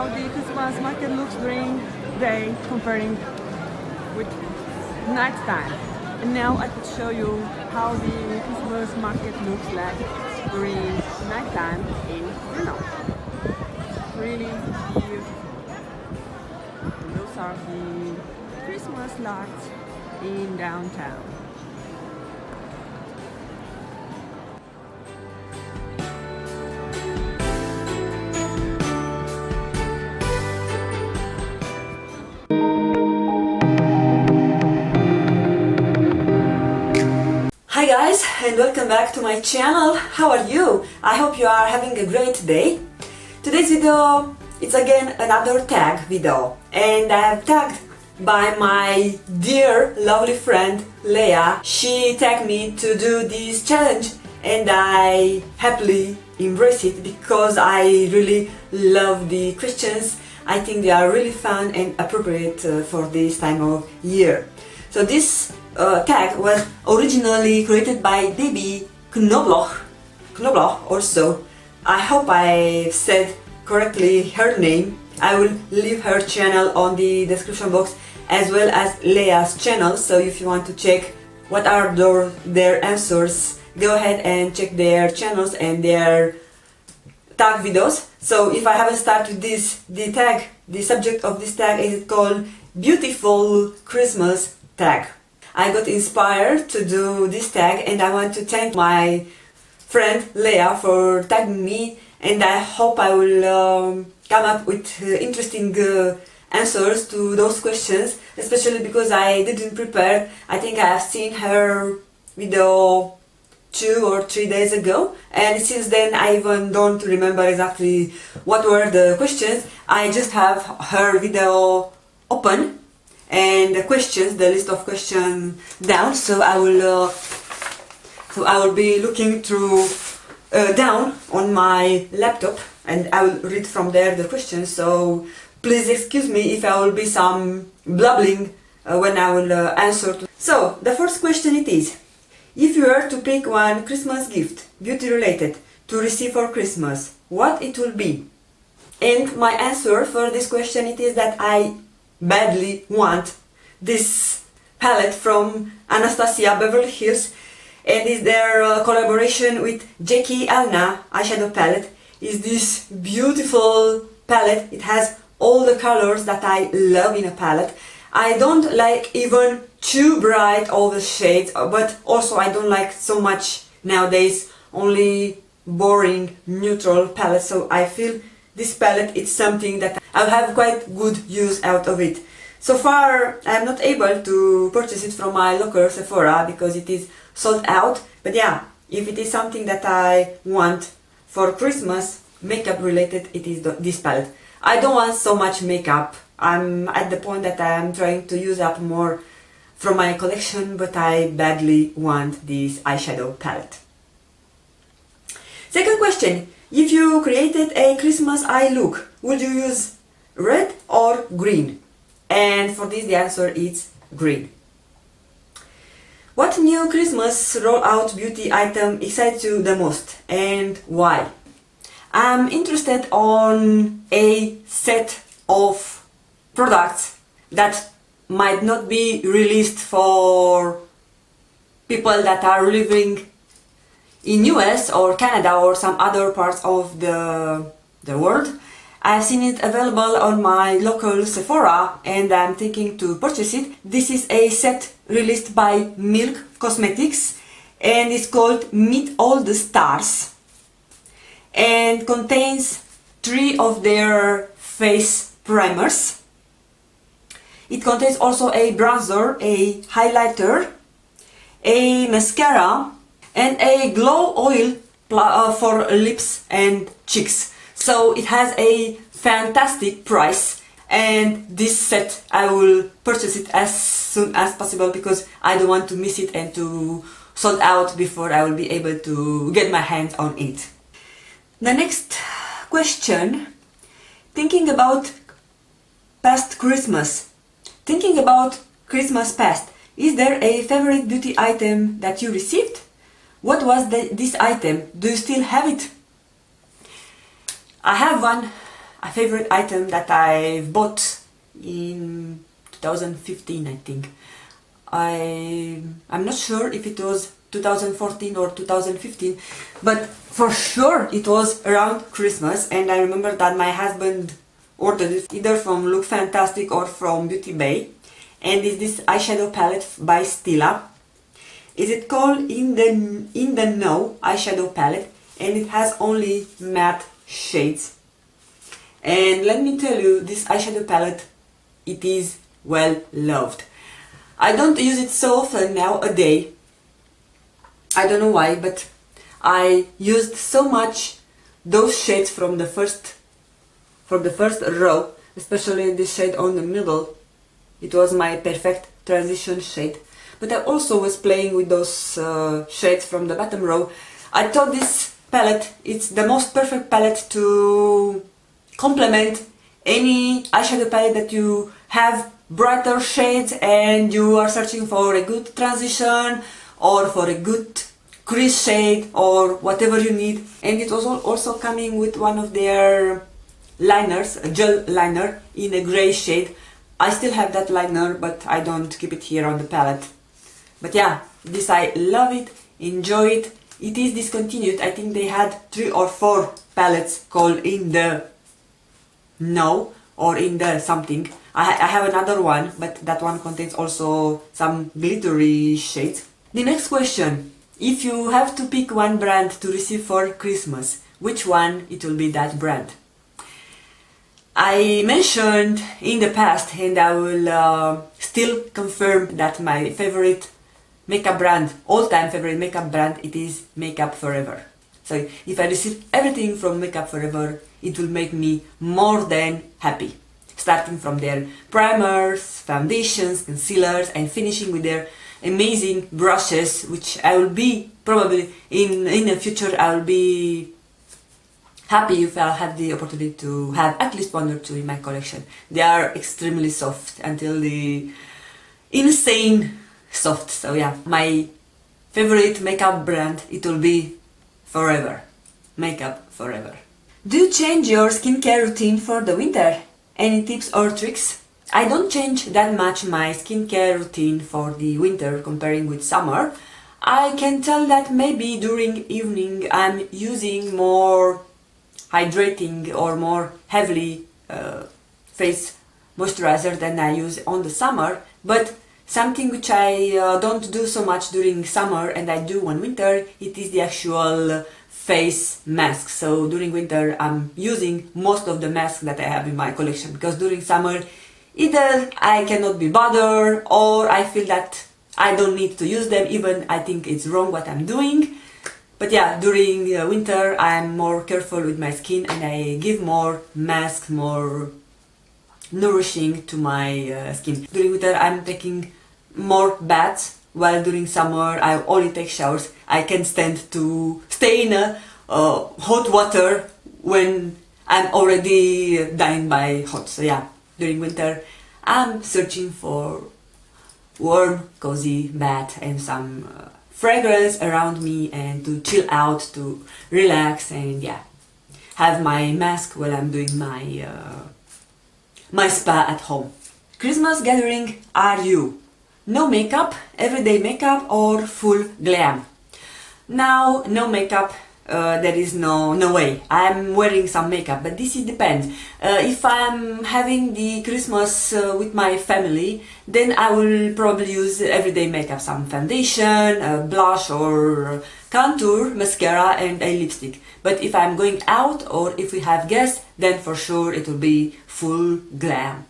how the Christmas market looks during day comparing with night time. And now I could show you how the Christmas market looks like during night time in Brno. Really beautiful. And those are the Christmas lights in downtown. Hi guys, and welcome back to my channel. How are you? I hope you are having a great day. Today's video, it's again another tag video, and I have tagged by my dear lovely friend Leah. She tagged me to do this challenge and I happily embrace it because I really love the Christians. I think they are really fun and appropriate for this time of year. So this tag was originally created by Debbie Knoblauch or so. I hope I said correctly her name. I will leave her channel on the description box as well as Leah's channel, so if you want to check what are their answers, go ahead and check their channels and their tag videos. So if I haven't started this, the subject of this tag is called Beautiful Christmas Tag. I got inspired to do this tag and I want to thank my friend Leah for tagging me, and I hope I will come up with interesting answers to those questions, especially because I didn't prepare. I think I have seen her video 2 or 3 days ago, and since then I even don't remember exactly what were the questions. I just have her video open and the list of questions down, so I will be looking through down on my laptop and I will read from there the questions. So please excuse me if I will be some blabbling when I will answer. So the first question it is: if you were to pick one Christmas gift, beauty related, to receive for Christmas, what it will be? And my answer for this question it is that I badly want this palette from Anastasia Beverly Hills, and is their collaboration with Jackie Alna eyeshadow palette. Is this beautiful palette. It has all the colors that I love in a palette. I don't like even too bright all the shades, but also I don't like so much nowadays only boring neutral palettes, so I feel this palette is something that I'll have quite good use out of it. So far I'm not able to purchase it from my local Sephora because it is sold out, but yeah, if it is something that I want for Christmas, makeup related, it is this palette. I don't want so much makeup. I'm at the point that I'm trying to use up more from my collection, but I badly want this eyeshadow palette. Second question: if you created a Christmas eye look, would you use red or green? And for this the answer is green. What new Christmas rollout beauty item excites you the most and why? I'm interested on a set of products that might not be released for people that are living in US or Canada or some other parts of the world. I've seen it available on my local Sephora and I'm thinking to purchase it. This is a set released by Milk Cosmetics and it's called Meet All the Stars and contains 3 of their face primers. It contains also a bronzer, a highlighter, a mascara and a glow oil for lips and cheeks. So it has a fantastic price, and this set I will purchase it as soon as possible because I don't want to miss it and to sold out before I will be able to get my hands on it. The next question: thinking about past Christmas, thinking about Christmas past, is there a favorite beauty item that you received? What was this item? Do you still have it? I have one. a favorite item that I've bought in 2015, I think. I'm not sure if it was 2014 or 2015, but for sure it was around Christmas, and I remember that my husband ordered it either from Look Fantastic or from Beauty Bay, and it's this eyeshadow palette by Stila. Is it called In the Know eyeshadow palette, and it has only matte shades. And let me tell you, this eyeshadow palette, it is well loved. I don't use it so often nowadays. I don't know why, but I used so much those shades from the first row, especially this shade on the middle. It was my perfect transition shade. But I also was playing with those shades from the bottom row. I thought this palette, it's the most perfect palette to complement any eyeshadow palette that you have brighter shades and you are searching for a good transition or for a good crease shade or whatever you need. And it was also coming with one of their liners, a gel liner in a grey shade. I still have that liner, but I don't keep it here on the palette. But yeah, this I love it, enjoy it. It is discontinued. I think they had 3 or 4 palettes called In the Know or In the something. I have another one, but that one contains also some glittery shades. The next question: if you have to pick one brand to receive for Christmas, which one it will be that brand? I mentioned in the past, and I will still confirm that my favorite makeup brand, all-time favorite makeup brand, it is Makeup Forever. So if I receive everything from Makeup Forever, it will make me more than happy. Starting from their primers, foundations, concealers, and finishing with their amazing brushes, which I will be probably in the future. I will be happy if I'll have the opportunity to have at least 1 or 2 in my collection. They are extremely soft, until the insane soft. So yeah, my favorite makeup brand, it will be Forever. Makeup Forever. Do you change your skincare routine for the winter? Any tips or tricks? I don't change that much my skincare routine for the winter comparing with summer. I can tell that maybe during evening I'm using more hydrating or more heavily face moisturizer than I use on the summer, but something which I don't do so much during summer and I do on winter, it is the actual face mask. So during winter I'm using most of the masks that I have in my collection, because during summer either I cannot be bothered or I feel that I don't need to use them, even I think it's wrong what I'm doing. But yeah, during winter I'm more careful with my skin and I give more masks, more nourishing to my skin. During winter I'm taking more baths, while during summer I only take showers. I can't stand to stay in hot water when I'm already dying by hot. So yeah, during winter I'm searching for warm, cozy bath and some fragrance around me and to chill out, to relax, and yeah, have my mask while I'm doing my my spa at home. Christmas gathering, are you no makeup, everyday makeup, or full glam? Now, no makeup, there is no way. I'm wearing some makeup, but this is depends. If I'm having the Christmas with my family, then I will probably use everyday makeup, some foundation, blush or contour, mascara and a lipstick. But if I'm going out or if we have guests, then for sure it will be full glam.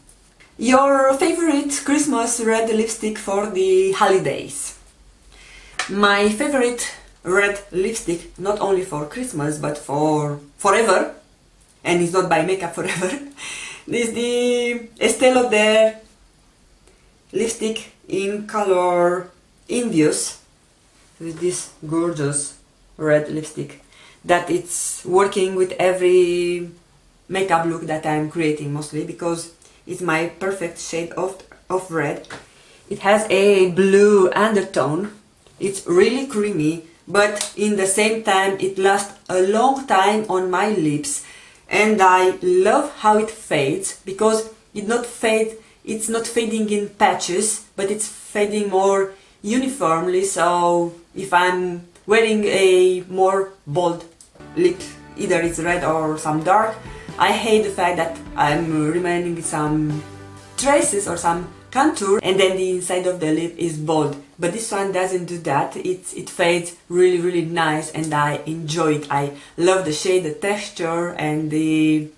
Your favorite Christmas red lipstick for the holidays? My favorite red lipstick, not only for Christmas but for forever, and it's not by Makeup Forever, is the Estee Lauder lipstick in color Envious, with this gorgeous red lipstick that it's working with every makeup look that I'm creating, mostly because it's my perfect shade of red. It has a blue undertone. It's really creamy, but in the same time it lasts a long time on my lips. and I love how it fades because it's not fading in patches, but it's fading more uniformly. So if I'm wearing a more bold lip, either it's red or some dark, I hate the fact that I'm remaining some traces or some contour and then the inside of the lip is bold. But this one doesn't do that. It fades really nice and I enjoy it. I love the shade, the texture and the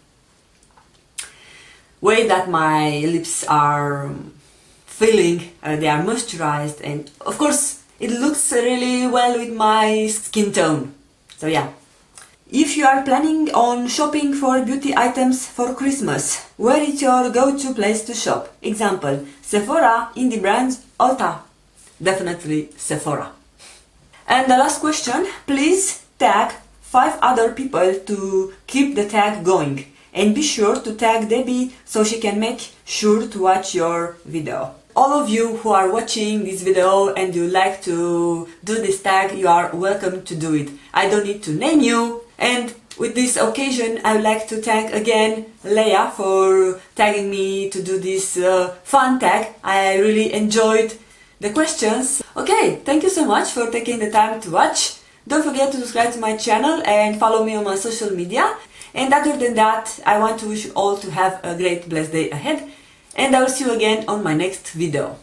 way that my lips are feeling. They are moisturized and of course it looks really well with my skin tone. So yeah. If you are planning on shopping for beauty items for Christmas, where is your go-to place to shop? Example, Sephora, indie brands, Ulta. Definitely Sephora. And the last question, please tag 5 other people to keep the tag going. And be sure to tag Debbie so she can make sure to watch your video. All of you who are watching this video and you like to do this tag, you are welcome to do it. I don't need to name you. And with this occasion, I would like to thank again Leah for tagging me to do this fun tag. I really enjoyed the questions. Okay, thank you so much for taking the time to watch. Don't forget to subscribe to my channel and follow me on my social media. And other than that, I want to wish you all to have a great blessed day ahead. And I will see you again on my next video.